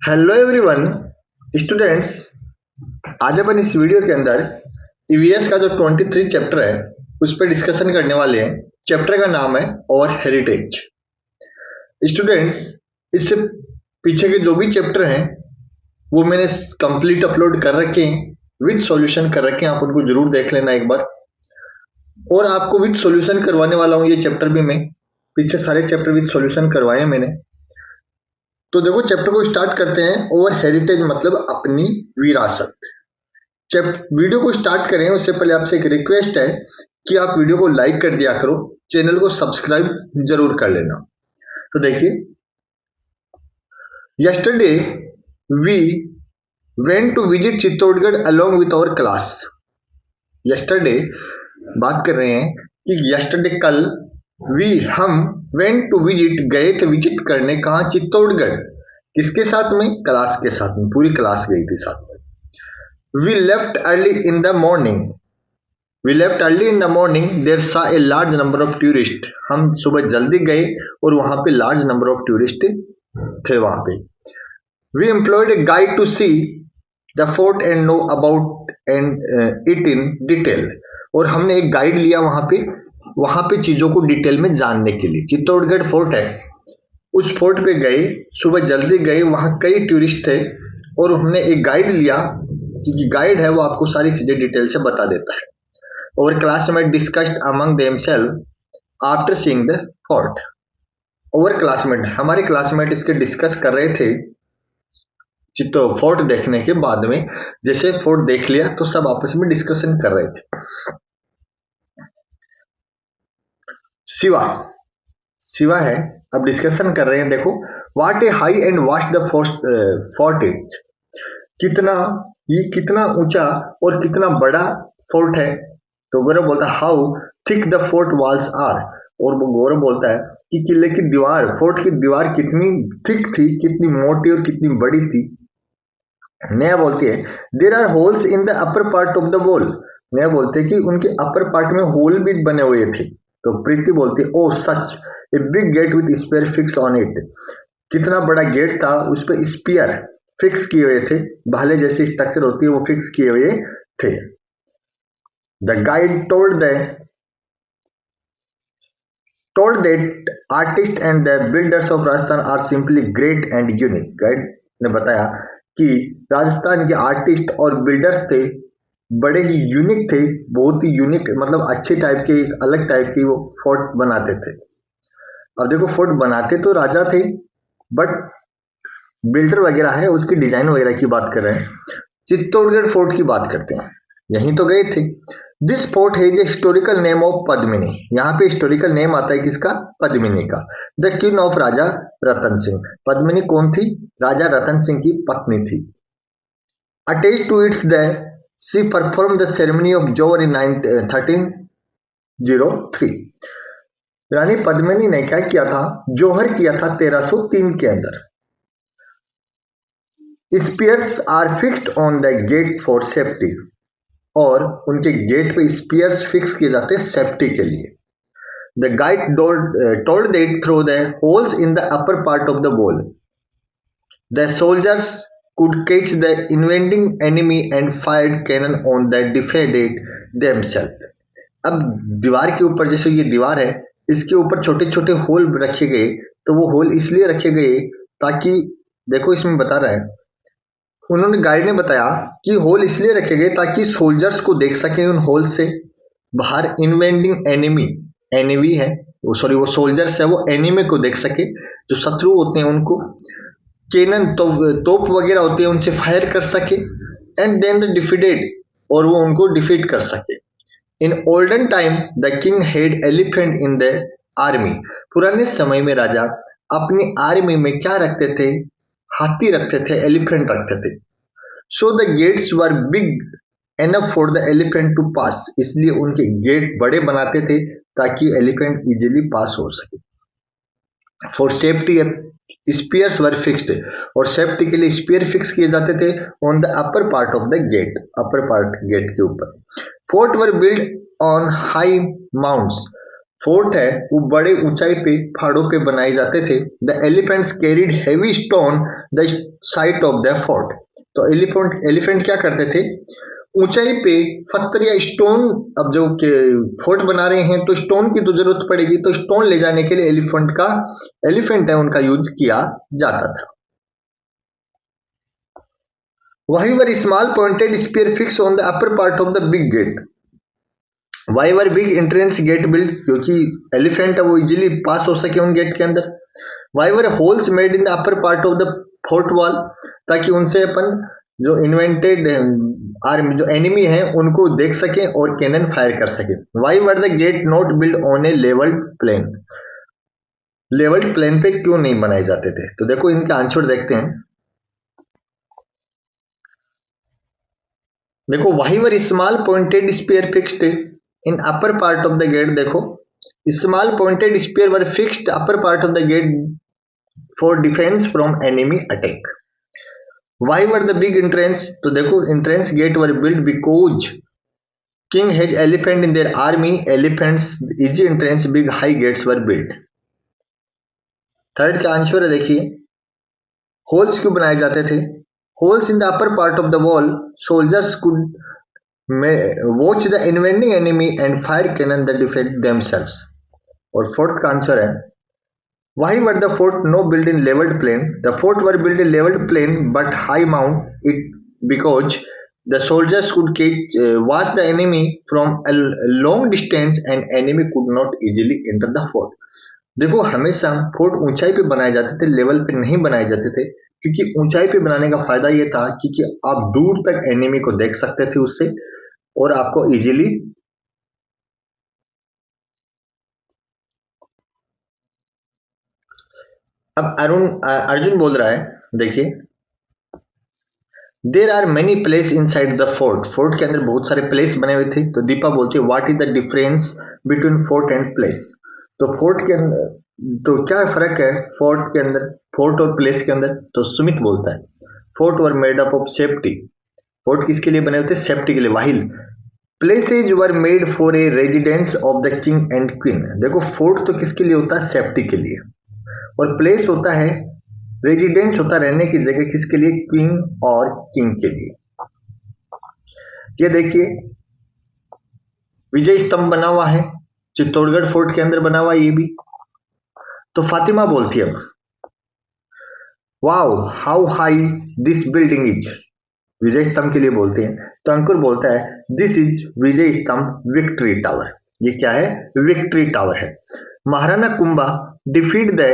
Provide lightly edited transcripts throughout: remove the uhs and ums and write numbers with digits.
Hello everyone students. आज अपन इस video के अंदर ईवीएस का जो 23 चैप्टर है उस पर डिस्कशन करने वाले हैं। चैप्टर का नाम है और हेरिटेज। स्टूडेंट्स, इससे पीछे के जो भी चैप्टर हैं वो मैंने कंप्लीट अपलोड कर रखे हैं, विद सॉल्यूशन कर रखे हैं। आप उनको जरूर देख लेना एक बार। और आपको विद सॉल्यूशन करवाने वाला हूँ ये चैप्टर भी मैं। पीछे सारे चैप्टर विद सॉल्यूशन करवाए हैं मैंने। तो देखो, चैप्टर को स्टार्ट करते हैं। ओवर हेरिटेज मतलब अपनी विरासत। वीडियो को स्टार्ट करें उससे पहले आपसे एक रिक्वेस्ट है कि आप वीडियो को लाइक कर दिया करो, चैनल को सब्सक्राइब जरूर कर लेना। तो देखिए, yesterday we went to visit Chittorgarh along with our class. Yesterday बात कर रहे हैं कि यस्टरडे कल हम वेंट टू विजिट गए थे विजिट करने। कहाँ? चित्तौड़गढ़। किसके साथ में? क्लास के साथ में। पूरी क्लास गई थी साथ में। We left early in the morning. There saw a large number of tourists. हम सुबह जल्दी गए और वहां पे large number of tourists थे वहां पे। We employed a guide to see the fort and know about it in detail. और हमने एक गाइड लिया वहां पे चीजों को डिटेल में जानने के लिए। चित्तौड़गढ़ फोर्ट है, उस फोर्ट पे गए, सुबह जल्दी गए, वहां कई टूरिस्ट थे और हमने एक गाइड लिया क्योंकि गाइड है वो आपको सारी चीजें डिटेल से बता देता है। और classmate discussed among themselves after seeing the fort. और क्लासमेट, हमारे क्लासमेट इसके डिस्कस कर रहे थे चित्तो फोर्ट देखने के बाद में। जैसे फोर्ट देख लिया तो सब आपस में डिस्कशन कर रहे थे। शिवा है, अब डिस्कशन कर रहे हैं। देखो, what A high and vast the fort is. कितना ऊंचा और कितना बड़ा फोर्ट है। तो गौरव बोलता है how thick the fort walls are. और वो गौरव बोलता है कि किले की दीवार, फोर्ट की दीवार कितनी थिक थी, कितनी मोटी और कितनी बड़ी थी। नया बोलती है there are holes in the upper part of the wall. Naya बोलते हैं कि उनके अपर पार्ट में होल भी बने हुए थे। तो प्रीति बोलती है oh such a big gate with spare fix on it. कितना बड़ा गेट था, उस पर स्पीयर फिक्स किए हुए थे, भाले जैसी स्ट्रक्चर होती है वो फिक्स किए हुए थे। The guide told that artists and the builders of Rajasthan are simply great and unique. Guide ने बताया कि राजस्थान के आर्टिस्ट और बिल्डर्स थे, बड़े ही यूनिक थे, बहुत ही यूनिक मतलब अच्छे टाइप के, अलग टाइप के वो फोर्ट बनाते थे। अब देखो, फोर्ट बनाते तो राजा थे बट बिल्डर वगैरह है, उसकी डिजाइन वगैरह की बात कर रहे हैं। चित्तौड़गढ़ फोर्ट की बात करते हैं, यहीं तो गए थे। दिस फोर्ट है हिस्टोरिकल नेम ऑफ पद्मिनी। यहाँ पे हिस्टोरिकल नेम आता है किसका? पद्मिनी का। The queen of Raja Ratan Singh. Padmini कौन थी? राजा रतन सिंह की पत्नी थी। Attach to its the she perform the ceremony of jauhar in 1303। रानी पद्मिनी ने क्या किया था? जोहर किया था 1303 के अंदर। Spears are fixed on the gate for safety. और उनके गेट पे स्पीयर्स फिक्स किए जाते हैं सेफ्टी के लिए। The guide told that through the holes in the upper part of the wall the soldiers could catch the invading enemy and fired cannon on the defended themselves. अब दीवार के ऊपर, जैसे ये दीवार है, इसके ऊपर छोटे छोटे होल रखे गए। तो वो होल इसलिए रखे गए ताकि, देखो इसमें बता रहा है, उन्होंने गाइड ने बताया कि होल इसलिए रखे गए ताकि सोल्जर्स को देख सके उन होल से बाहर। इन्वेंडिंग एनिमी है वो, सॉरी वो सोल्जर्स है, वो एनिमी को देख सके, जो शत्रु होते हैं उनको। कैनन तोप वगैरह होते हैं, उनसे फायर कर सके। एंड देन द डिफीटेड, और वो उनको डिफीट कर सके। In olden time the king had elephant in the army. पुराने समय में राजा अपनी आर्मी में क्या रखते थे? हाथी रखते थे, एलिफेंट रखते थे। So the gates were big enough for the elephant to pass. इसलिए उनके गेट बड़े बनाते थे ताकि एलिफेंट इजीली पास हो सके। For safety spears were fixed, और सेफ्टी के लिए स्पीयर फिक्स किए जाते थे on the upper part of the gate, upper part gate के ऊपर। Fort were build on high mounts. Fort है वो बड़े ऊंचाई पे पहाड़ों पे बनाए जाते थे। The elephants carried heavy stone the site of the fort. तो एलिफेंट एलिफेंट क्या करते थे, ऊंचाई पे पत्थर या स्टोन, अब जो फोर्ट बना रहे हैं तो स्टोन की तो जरूरत पड़ेगी, तो स्टोन ले जाने के लिए एलिफेंट है उनका यूज किया जाता था। वही were small pointed spear fix on the upper part of the big gate. Why were big entrance gate build, क्योंकि एलिफेंट है वो इजीली पास हो सके उन गेट के अंदर। Why were holes made in the upper part of the fort wall, ताकि उनसे अपन जो इन्वेंटेड आर्मी जो एनिमी है उनको देख सके और कैनन फायर कर सके। Why were the gate not build on a levelled plain, levelled plain पे क्यों नहीं बनाए जाते थे? तो देखो इनका आंसर देखते हैं। देखो why were small pointed spare fixed in upper part of the gate. देखो small pointed spare were fixed upper part of the gate for defense from enemy attack. Why were the big entrance, तो देखो entrance gate were build because king has elephant in their army, elephants easy entrance big high gates were build. Third का answer है, देखिए holes क्यों बनाए जाते थे? Holes in the upper part of the wall, soldiers could watch the invading enemy and fire cannon that defend themselves. और fourth का answer है why were the fort no built in leveled plain? The fort were built in leveled plain but high mount it because the soldiers could watch the enemy from a long distance and enemy could not easily enter the fort. देखो हमेशा fort ऊंचाई पे बनाए जाते थे, level पे नहीं बनाए जाते थे, क्योंकि ऊंचाई पे बनाने का फायदा ये था क्योंकि आप दूर तक एनिमी को देख सकते थे उससे और आपको इजीली। अब अर्जुन बोल रहा है, देखिए there are many place inside the fort, fort के अंदर बहुत सारे प्लेस बने हुए थे। तो दीपा बोलती है what is the difference between fort and place? तो फोर्ट के अंदर तो क्या फर्क है फोर्ट के अंदर, फोर्ट और प्लेस के अंदर? तो सुमित बोलता है fort were made up of safety, fort किसके लिए बने हुए थे? सेफ्टी के लिए। While places were made for a residence of the king and queen. देखो फोर्ट तो किसके लिए होता है? सेफ्टी के लिए, और प्लेस होता है रेजिडेंस, होता रहने की जगह, किसके लिए? क्वीन और किंग के लिए। ये देखिए विजय स्तंभ बना हुआ है चित्तौड़गढ़ फोर्ट के अंदर बना हुआ है ये भी। तो फातिमा बोलती है wow how high this building is, Vijay Stambh के लिए बोलते हैं। तो अंकुर बोलता है दिस इज विजय स्तंभ विक्ट्री टावर। ये क्या है? विक्ट्री टावर है। Maharana Kumbha defeat the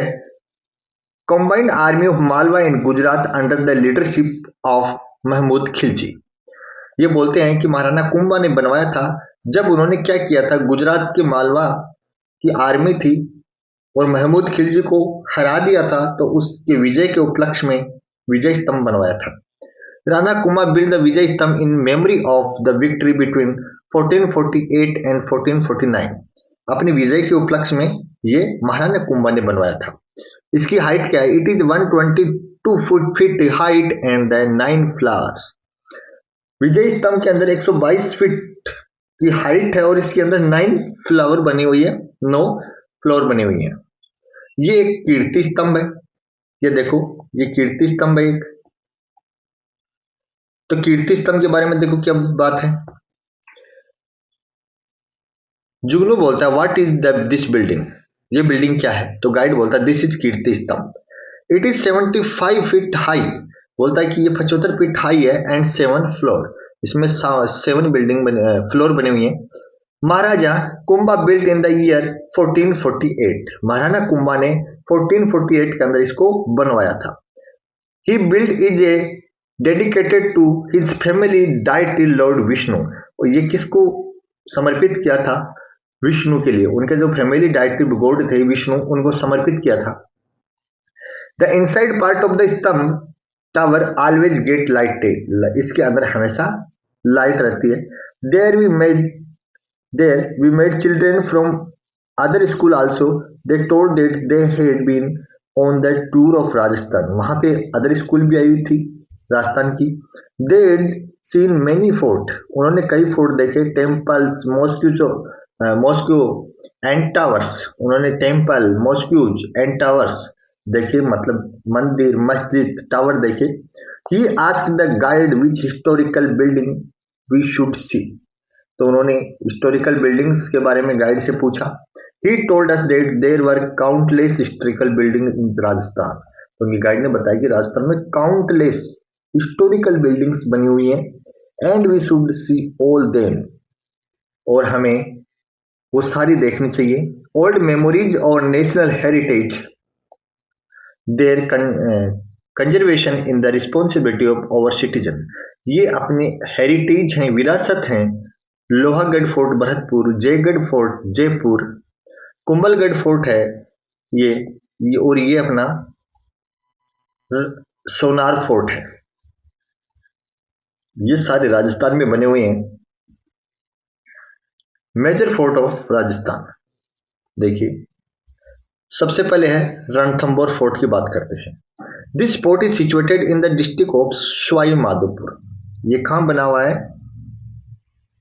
combined army of Malwa in Gujarat under the leadership of Mahmud Khilji. ये बोलते हैं कि महाराणा कुंभा ने बनवाया था जब उन्होंने क्या किया था, गुजरात के मालवा की आर्मी थी और महमूद खिलजी को हरा दिया था, तो उसके विजय के उपलक्ष्य में विजय स्तंभ बनवाया था। राणा कुंभा बिल्ड द विजय स्तंभ इन memory of the victory between 1448 and 1449। अपनी विजय के उपलक्ष्य में ये महाराणा कुंभा ने बनवाया था। इसकी हाइट क्या है? It is 122 feet height and 9 floors. Vijay Stambh के अंदर 122 फीट की हाइट है और इसके अंदर 9 फ्लावर बनी हुई है, 9 फ्लोर बनी हुई है। ये एक कीर्ति स्तंभ है, ये देखो ये कीर्ति स्तंभ है एक। तो कीर्ति स्तंभ के बारे में देखो क्या बात है। जुगनू बोलता है व्हाट इज दिस बिल्डिंग, ये बिल्डिंग क्या है? तो गाइड बोलता है दिस इज कीर्ति स्तंभ, इट इज 75 फीट हाई। बोलता है कि ये 75 फीट हाई है एंड 7 फ्लोर, इसमें 7 बिल्डिंग फ्लोर बने हुए हैं। Maharaja Kumbha build in the year 1448, Maharana Kumbha ने 1448 के अंदर इसको बनवाया था। He build is a dedicated to his family deity Lord Vishnu, और ये किसको समर्पित किया था? विष्णु के लिए, उनके जो फैमिली डाइटी गॉड थे विष्णु, उनको समर्पित किया था। The inside part of the स्तंभ टावर ऑलवेज गेट लाइटेड, इसके अंदर हमेशा लाइट रहती है। There we made children from other school also, they told that they had been on the tour of Rajasthan, वहां पे अदर स्कूल भी आई हुई थी राजस्थान की। They had seen many fort, उन्होंने कई फोर्ट देखे, टेम्पल्स, मॉस्क्यू एंड टावर्स, उन्होंने टेम्पल, मॉस्क्यूज एंड टावर्स देखे, मतलब मंदिर, मस्जिद, टावर देखे। He asked the guide which historical building we should see, तो उन्होंने हिस्टोरिकल बिल्डिंग्स के बारे में गाइड से पूछा। He told us that there were countless historical building in Rajasthan, तो उनकी गाइड ने बताया कि राजस्थान में काउंटलेस हिस्टोरिकल बिल्डिंग्स बनी हुई हैं and we should see all them, और हमें वो सारी देखनी चाहिए। ओल्ड मेमोरीज और national heritage, there conservation in the responsibility of our citizen, ये अपने हेरिटेज हैं, विरासत हैं। Lohagarh fort Bharatpur, Jaigarh fort Jaipur, Kumbhalgarh fort है ये और ये अपना सोनार फोर्ट है, ये सारे राजस्थान में बने हुए हैं। मेजर फोर्ट ऑफ राजस्थान, देखिए सबसे पहले है रणथंबोर फोर्ट की बात करते हैं। This fort is situated in the district of Sawai Madhopur, ये कहां बना हुआ है?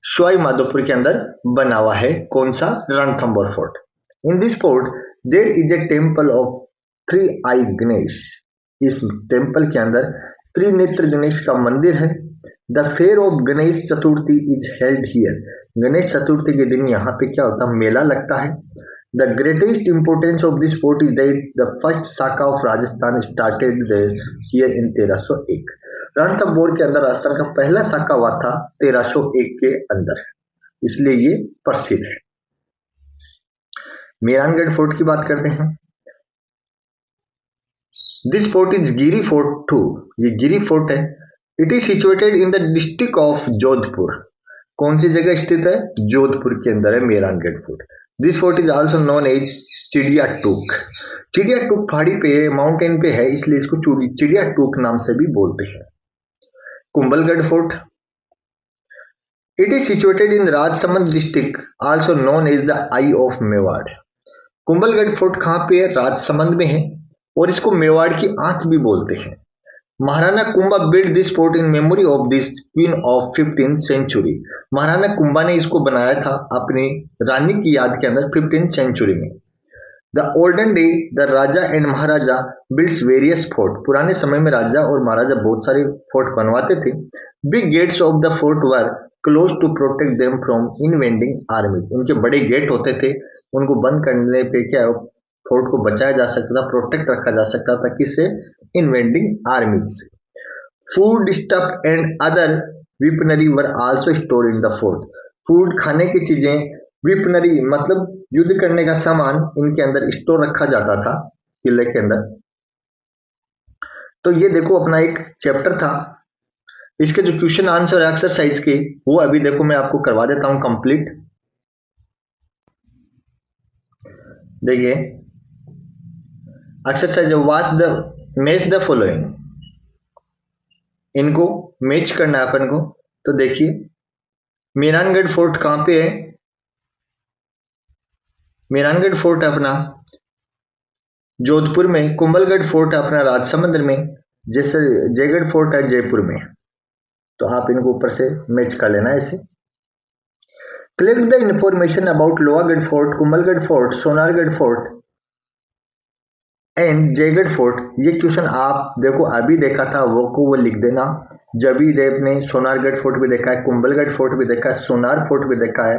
सवाई माधोपुर के अंदर बना हुआ है। कौन सा? Ranthambore fort. In this fort there is a temple of three eye Ganesh, इस टेम्पल के अंदर त्रिनेत्र गणेश का मंदिर है। The fair of Ganesh Chaturthi is held here, Ganesh Chaturthi के दिन यहाँ पे क्या होता है? मेला लगता है। The greatest importance of this fort is that the first Saka of Rajasthan started here in 1301, Ranthambore के अंदर राजस्थान का पहला साका हुआ था 1301 के अंदर, इसलिए ये प्रसिद्ध है। मेहरानगढ़ फोर्ट की बात करते हैं। This fort is Giri fort too, ये गिरी फोर्ट है। It is situated in the district of Jodhpur, कौन सी जगह स्थित है? जोधपुर के अंदर है Mehrangarh fort. This fort is also known as Chidiya Tunk, चिड़िया टूक पहाड़ी पे माउंटेन पे है, इसलिए इसको चिड़िया टूक नाम से भी बोलते हैं। Kumbhalgarh fort, it is situated in Rajsamand district also known as the eye of Mewar, Kumbhalgarh fort कहाँ पे है? राजसमंद में है, और इसको मेवाड़ की आंख भी बोलते हैं। Maharana Kumbha build this fort in memory of this queen of 15th century, Maharana Kumbha ने इसको बनाया था अपनी रानी की याद के अंदर 15th सेंचुरी में। The olden day the Raja and Maharaja builds various fort, पुराने समय में राजा और महाराजा बहुत सारे फोर्ट बनवाते थे। Big gates of the fort were close to protect them from invading army, उनके बड़े गेट होते थे, उनको बंद करने पे क्या फोर्ट को बचाया जा सकता था, प्रोटेक्ट रखा जा सकता था, किससे? इन्वेंडिंग आर्मी से। Food stuff and other weaponry were also store in the fort, food खाने की चीजें, विपनरी मतलब युद्ध करने का सामान इनके अंदर स्टोर रखा जाता था किले के अंदर। तो ये देखो अपना एक चैप्टर था, इसके जो क्वेश्चन आंसर एक्सरसाइज के वो अभी देखो मैं आपको करवा देता हूं कंप्लीट। देखिए exercise watch the match the following, इनको मैच करना है अपन को। तो देखिए मेहरानगढ़ फोर्ट कहां पे है? मेहरानगढ़ फोर्ट है अपना जोधपुर में, कुंभलगढ़ फोर्ट है अपना राजसमंद में, जैसे जयगढ़ फोर्ट है जयपुर में। तो आप इनको ऊपर से मैच कर लेना ऐसे। Collect the information about Lohagarh fort, Kumbhalgarh fort, Sonargarh fort and Jaigarh fort. ये क्वेश्चन आप देखो अभी देखा था वो को वो लिख देना। जब भी देव ने सोनारगढ़ फोर्ट भी देखा है, कुंभलगढ़ फोर्ट भी देखा है, सोनार फोर्ट भी देखा है,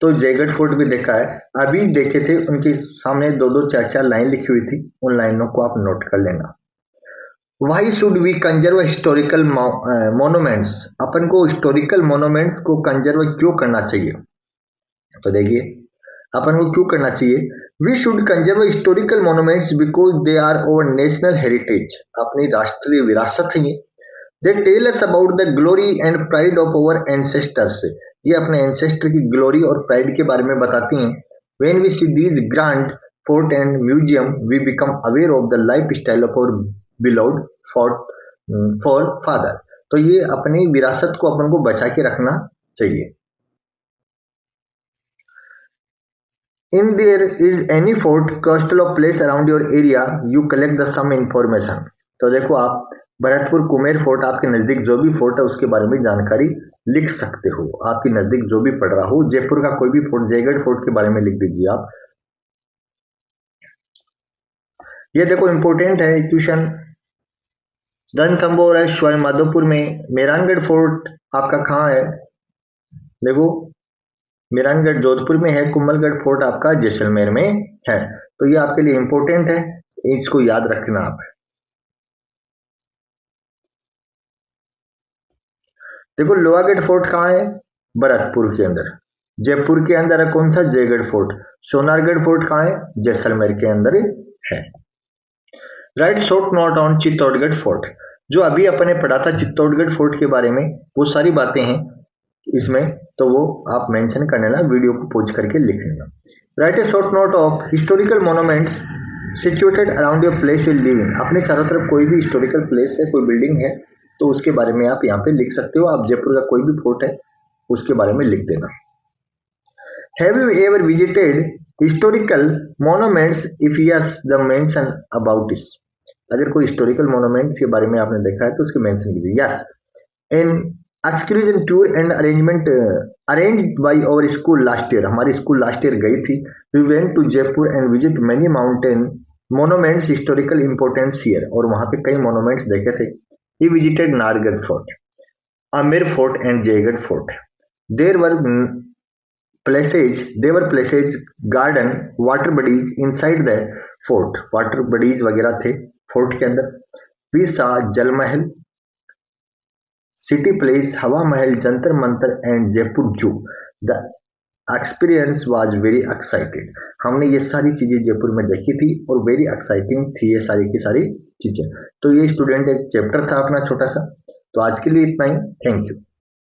तो जयगढ़ फोर्ट भी देखा है, अभी देखे थे उनके सामने दो दो चार चार लाइन लिखी हुई थी, उन लाइनों को आप नोट कर लेना। Why should we conserve historical monuments, अपन को हिस्टोरिकल मोनूमेंट्स को कंजर्व क्यों करना चाहिए? तो देखिए अपन को क्यों करना चाहिए। We should conserve historical monuments because they are our national heritage, अपनी राष्ट्रीय विरासत है ये। They tell us about the glory and pride of our ancestors, ये अपने एंसेस्टर की ग्लोरी और प्राइड के बारे में बताती हैं। When we see these grand fort and museum we become aware of the life style of our beloved forefather, तो ये अपनी विरासत को अपन को बचा के रखना चाहिए। In there is any fort, castle or place around your area, you collect the some information। तो देखो आप भरतपुर कुमेर फोर्ट, आपके नजदीक जो भी फोर्ट है उसके बारे में जानकारी लिख सकते हो। आपके नजदीक जो भी पड़ रहा हो, जयपुर का कोई भी फोर्ट, जयगढ़ फोर्ट के बारे में लिख दीजिए आप। ये देखो इंपॉर्टेंट है क्वेश्चन। रणथंभौर है सवाई माधोपुर में। मेहरानगढ़ फोर्ट आपका कहाँ है? देखो मेहरानगढ़ जोधपुर में है। कुंभलगढ़ फोर्ट आपका जैसलमेर में है। तो ये आपके लिए इंपॉर्टेंट है, इसको याद रखना आप। देखो लोहागढ़ फोर्ट कहाँ है? भरतपुर के अंदर। जयपुर के अंदर है कौन सा? जयगढ़ फोर्ट। सोनारगढ़ फोर्ट कहाँ है? जैसलमेर के अंदर है। Right short note on Chittorgarh fort. जो अभी अपने पढ़ा था चित्तौड़गढ़ फोर्ट के बारे में, वो सारी बातें हैं इसमें, तो वो आप मेंशन कर लेना, वीडियो को पॉज करके लिख लेना। Right A short note of historical monuments situated around your place you live in. अपने चारों तरफ कोई भी हिस्टोरिकल प्लेस है, कोई बिल्डिंग है, तो उसके बारे में आप यहाँ पे लिख सकते हो। आप जयपुर का कोई भी फोर्ट है उसके बारे में लिख देना। Have you ever visited historical monuments? If yes the mention about it. अगर कोई हिस्टोरिकल मोनूमेंट्स के बारे में आपने देखा है तो उसके मेंशन कीजिए। Yes, in exclusion tour and arrangement arranged by our school last year. हमारी स्कूल लास्ट ईयर गई थी। We went to Jaipur and visit many mountain monuments historical importance here. और वहां पे कई मोनूमेंट्स देखे थे। He visited Nahargarh fort, Amer fort and Jaigarh fort. There were places garden water bodies inside the fort. Water bodies वगैरह थे फोर्ट के अंदर। वी सा जल महल, सिटी प्लेस, हवा महल, जंतर मंतर एंड जयपुर जू। The experience was very excited. हमने ये सारी चीजें जयपुर में देखी थी और वेरी एक्साइटिंग थी ये सारी की सारी चीजें। तो ये स्टूडेंट एक चैप्टर था अपना छोटा सा। तो आज के लिए इतना ही। Thank you.